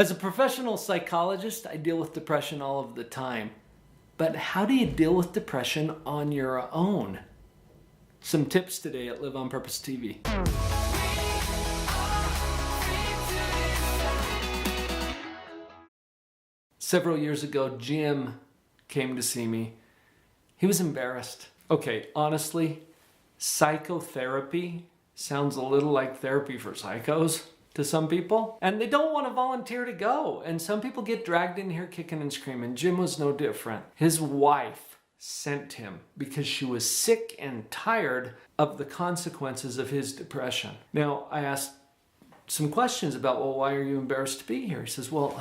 As a professional psychologist, I deal with depression all of the time. But how do you deal with depression on your own? Some tips today at Live on Purpose TV. Several years ago, Jim came to see me. He was embarrassed. Okay, honestly, psychotherapy sounds a little like therapy for psychos to some people, and they don't want to volunteer to go. And some people get dragged in here kicking and screaming. Jim was no different. His wife sent him because she was sick and tired of the consequences of his depression. Now, I asked some questions about, well, why are you embarrassed to be here? He says, well,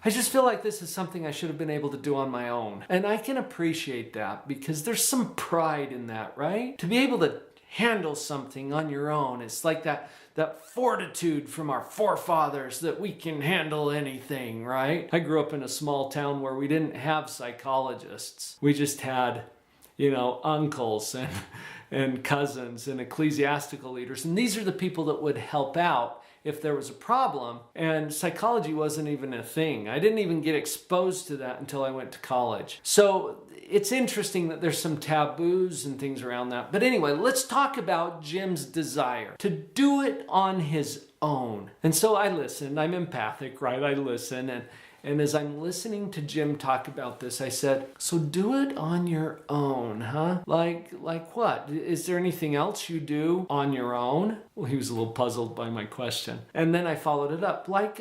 I just feel like this is something I should have been able to do on my own. And I can appreciate that because there's some pride in that, right? To be able to handle something on your own. It's like that fortitude from our forefathers that we can handle anything, right? I grew up in a small town where we didn't have psychologists. We just had, uncles and cousins and ecclesiastical leaders. And these are the people that would help out if there was a problem. And psychology wasn't even a thing. I didn't even get exposed to that until I went to college. So it's interesting that there's some taboos and things around that. But anyway, let's talk about Jim's desire to do it on his own. And so I listened. I'm empathic, right? I listen. And as I'm listening to Jim talk about this, I said, so do it on your own, huh? Like what? Is there anything else you do on your own? Well, he was a little puzzled by my question. And then I followed it up, like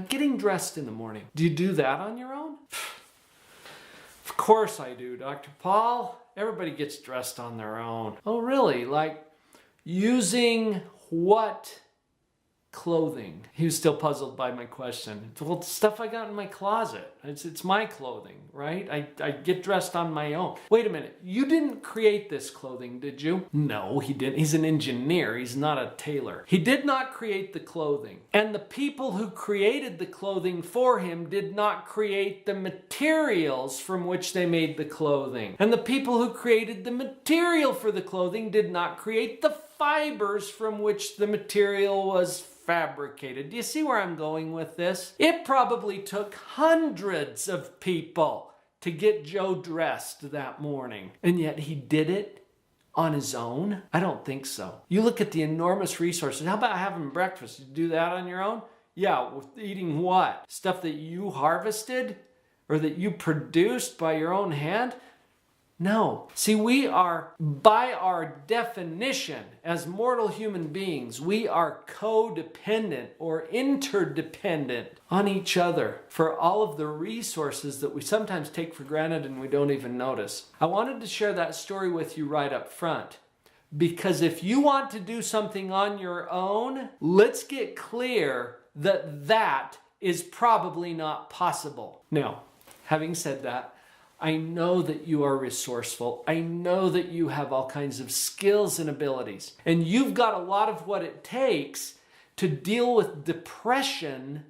getting dressed in the morning. Do you do that on your own? Of course I do, Dr. Paul. Everybody gets dressed on their own. Oh, really? Like using what clothing? He was still puzzled by my question. Well, stuff I got in my closet. It's my clothing, right? I get dressed on my own. Wait a minute. You didn't create this clothing, did you? No, he didn't. He's an engineer. He's not a tailor. He did not create the clothing. And the people who created the clothing for him did not create the materials from which they made the clothing. And the people who created the material for the clothing did not create the fibers from which the material was fabricated. Do you see where I'm going with this? It probably took hundreds of people to get Joe dressed that morning. And yet he did it on his own? I don't think so. You look at the enormous resources. How about having breakfast? You do that on your own? Yeah, with eating what? Stuff that you harvested or that you produced by your own hand? No. See, we are, by our definition as mortal human beings, we are codependent or interdependent on each other for all of the resources that we sometimes take for granted and we don't even notice. I wanted to share that story with you right up front because if you want to do something on your own, let's get clear that that is probably not possible. Now, having said that, I know that you are resourceful. I know that you have all kinds of skills and abilities. And you've got a lot of what it takes to deal with depression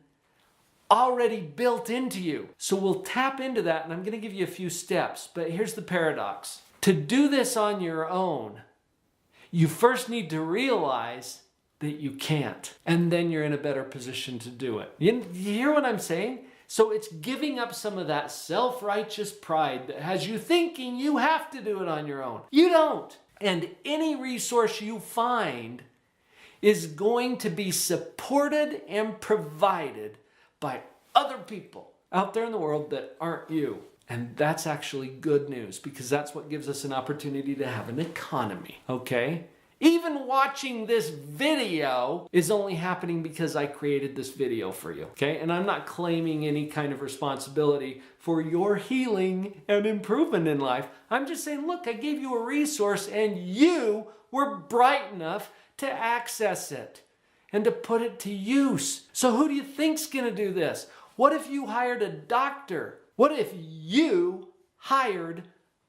already built into you. So we'll tap into that, and I'm going to give you a few steps. But here's the paradox. To do this on your own, you first need to realize that you can't. And then you're in a better position to do it. You hear what I'm saying? So it's giving up some of that self-righteous pride that has you thinking you have to do it on your own. You don't. And any resource you find is going to be supported and provided by other people out there in the world that aren't you. And that's actually good news because that's what gives us an opportunity to have an economy, okay? Even watching this video is only happening because I created this video for you, okay? And I'm not claiming any kind of responsibility for your healing and improvement in life. I'm just saying, look, I gave you a resource and you were bright enough to access it and to put it to use. So who do you think's gonna do this? What if you hired a doctor? What if you hired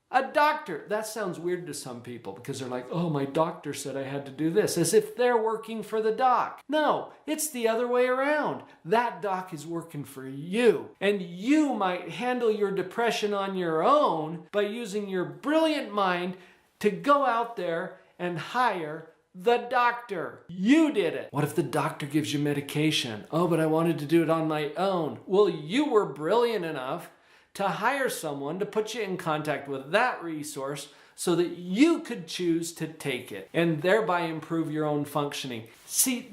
a doctor? That sounds weird to some people because they're like, oh, my doctor said I had to do this, as if they're working for the doc. No, it's the other way around. That doc is working for you. And you might handle your depression on your own by using your brilliant mind to go out there and hire the doctor. You did it. What if the doctor gives you medication? Oh, but I wanted to do it on my own. Well, you were brilliant enough to hire someone to put you in contact with that resource so that you could choose to take it and thereby improve your own functioning. See,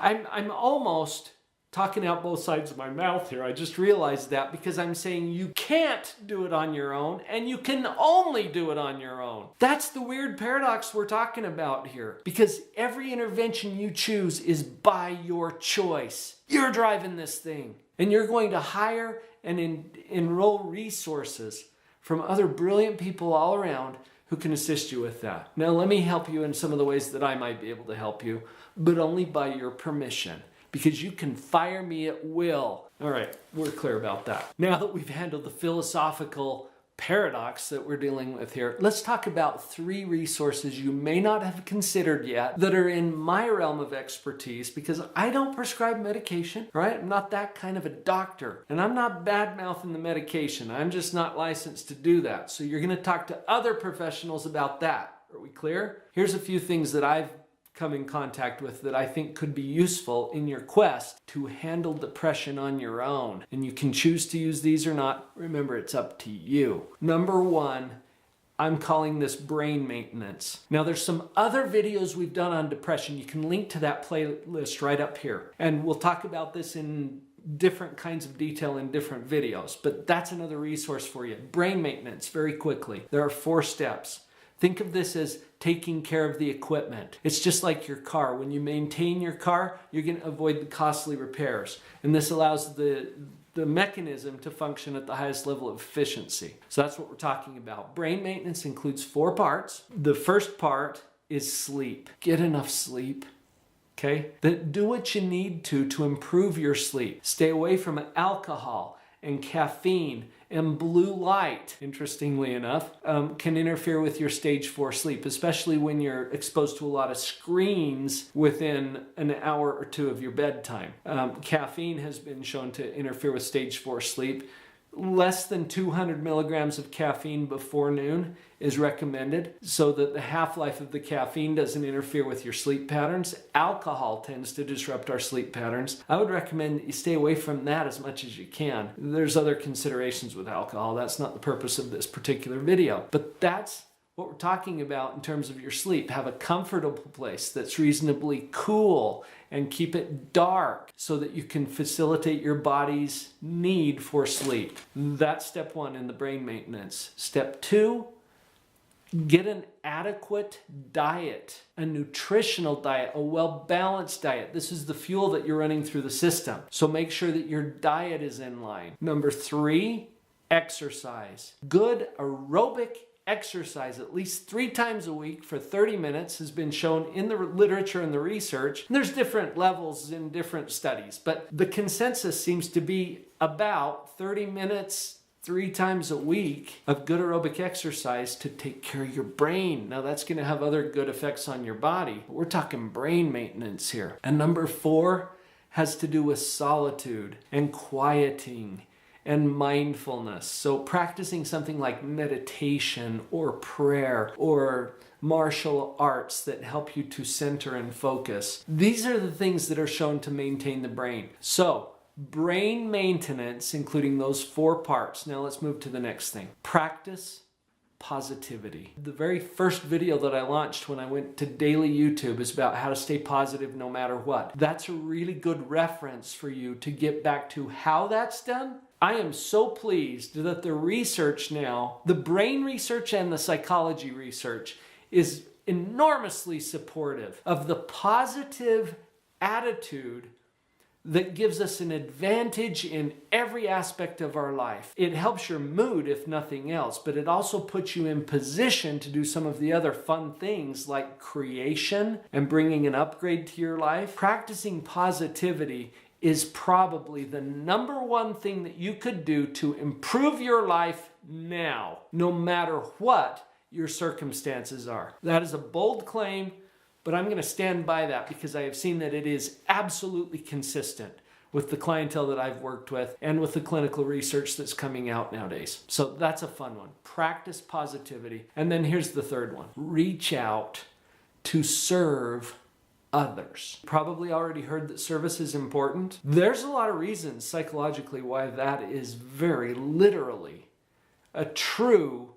I'm almost talking out both sides of my mouth here. I just realized that because I'm saying you can't do it on your own and you can only do it on your own. That's the weird paradox we're talking about here, because every intervention you choose is by your choice. You're driving this thing, and you're going to hire and enroll resources from other brilliant people all around who can assist you with that. Now, let me help you in some of the ways that I might be able to help you, but only by your permission, because you can fire me at will. All right, we're clear about that. Now that we've handled the philosophical paradox that we're dealing with here, let's talk about 3 resources you may not have considered yet that are in my realm of expertise, because I don't prescribe medication, right? I'm not that kind of a doctor, and I'm not bad-mouthing the medication. I'm just not licensed to do that. So you're going to talk to other professionals about that. Are we clear? Here's a few things that I've come in contact with that I think could be useful in your quest to handle depression on your own. And you can choose to use these or not. Remember, it's up to you. Number 1, I'm calling this brain maintenance. Now, there's some other videos we've done on depression. You can link to that playlist right up here. And we'll talk about this in different kinds of detail in different videos, but that's another resource for you. Brain maintenance, very quickly. There are 4 steps. Think of this as taking care of the equipment. It's just like your car. When you maintain your car, you're going to avoid the costly repairs. And this allows the mechanism to function at the highest level of efficiency. So that's what we're talking about. Brain maintenance includes 4 parts. The first part is sleep. Get enough sleep. Okay? Do what you need to improve your sleep. Stay away from alcohol and caffeine and blue light, interestingly enough, can interfere with your stage 4 sleep, especially when you're exposed to a lot of screens within an hour or 2 of your bedtime. Caffeine has been shown to interfere with stage 4 sleep. Less than 200 milligrams of caffeine before noon is recommended so that the half-life of the caffeine doesn't interfere with your sleep patterns. Alcohol tends to disrupt our sleep patterns. I would recommend that you stay away from that as much as you can. There's other considerations with alcohol. That's not the purpose of this particular video, but that's what we're talking about in terms of your sleep. Have a comfortable place that's reasonably cool and keep it dark so that you can facilitate your body's need for sleep. That's step 1 in the brain maintenance. Step 2, get an adequate diet, a nutritional diet, a well-balanced diet. This is the fuel that you're running through the system. So make sure that your diet is in line. Number 3, exercise. Good aerobic exercise at least 3 times a week for 30 minutes has been shown in the literature and the research. There's different levels in different studies, but the consensus seems to be about 30 minutes 3 times a week of good aerobic exercise to take care of your brain. Now that's going to have other good effects on your body, but we're talking brain maintenance here. And number 4 has to do with solitude and quieting and mindfulness. So practicing something like meditation or prayer or martial arts that help you to center and focus. These are the things that are shown to maintain the brain. So brain maintenance, including those 4 parts. Now let's move to the next thing. Practice positivity. The very first video that I launched when I went to daily YouTube is about how to stay positive no matter what. That's a really good reference for you to get back to how that's done. I am so pleased that the research now, the brain research and the psychology research, is enormously supportive of the positive attitude that gives us an advantage in every aspect of our life. It helps your mood, if nothing else, but it also puts you in position to do some of the other fun things like creation and bringing an upgrade to your life. Practicing positivity is probably the number 1 thing that you could do to improve your life now, no matter what your circumstances are. That is a bold claim, but I'm going to stand by that because I have seen that it is absolutely consistent with the clientele that I've worked with and with the clinical research that's coming out nowadays. So that's a fun one. Practice positivity. And then here's the third one. Reach out to serve others. Probably already heard that service is important. There's a lot of reasons psychologically why that is very literally a true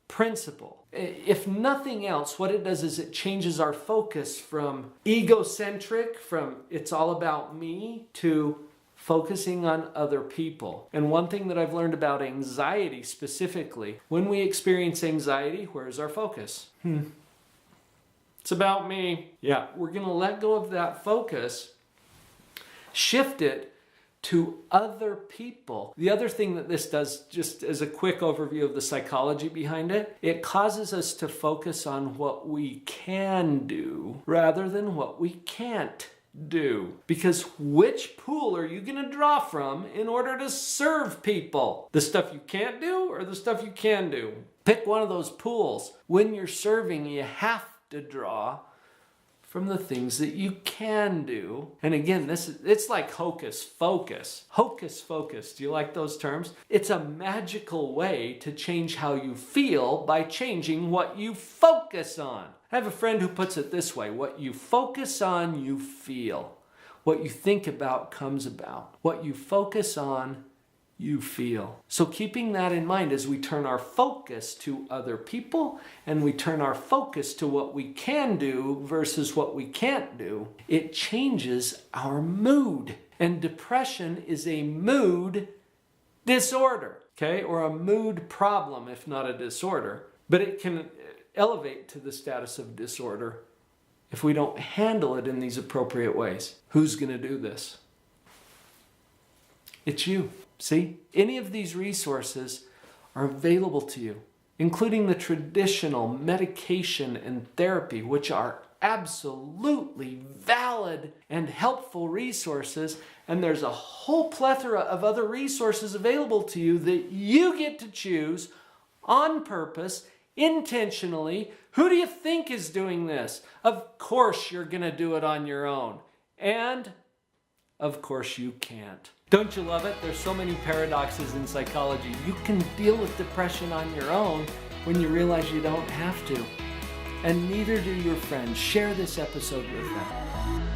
principle. If nothing else, what it does is it changes our focus from egocentric, from it's all about me, to focusing on other people. And one thing that I've learned about anxiety specifically, when we experience anxiety, where's our focus? It's about me. Yeah, we're going to let go of that focus, shift it to other people. The other thing that this does, just as a quick overview of the psychology behind it, it causes us to focus on what we can do rather than what we can't do. Because which pool are you going to draw from in order to serve people? The stuff you can't do or the stuff you can do? Pick one of those pools. When you're serving, you have to draw from the things that you can do. And again, it's like hocus pocus. Hocus pocus. Do you like those terms? It's a magical way to change how you feel by changing what you focus on. I have a friend who puts it this way: what you focus on, you feel. What you think about comes about. What you focus on, you feel. So keeping that in mind as we turn our focus to other people and we turn our focus to what we can do versus what we can't do, it changes our mood. And depression is a mood disorder, okay? Or a mood problem, if not a disorder. But it can elevate to the status of disorder if we don't handle it in these appropriate ways. Who's going to do this? It's you. See, any of these resources are available to you, including the traditional medication and therapy, which are absolutely valid and helpful resources. And there's a whole plethora of other resources available to you that you get to choose on purpose, intentionally. Who do you think is doing this? Of course you're going to do it on your own. And of course you can't. Don't you love it? There's so many paradoxes in psychology. You can deal with depression on your own when you realize you don't have to. And neither do your friends. Share this episode with them.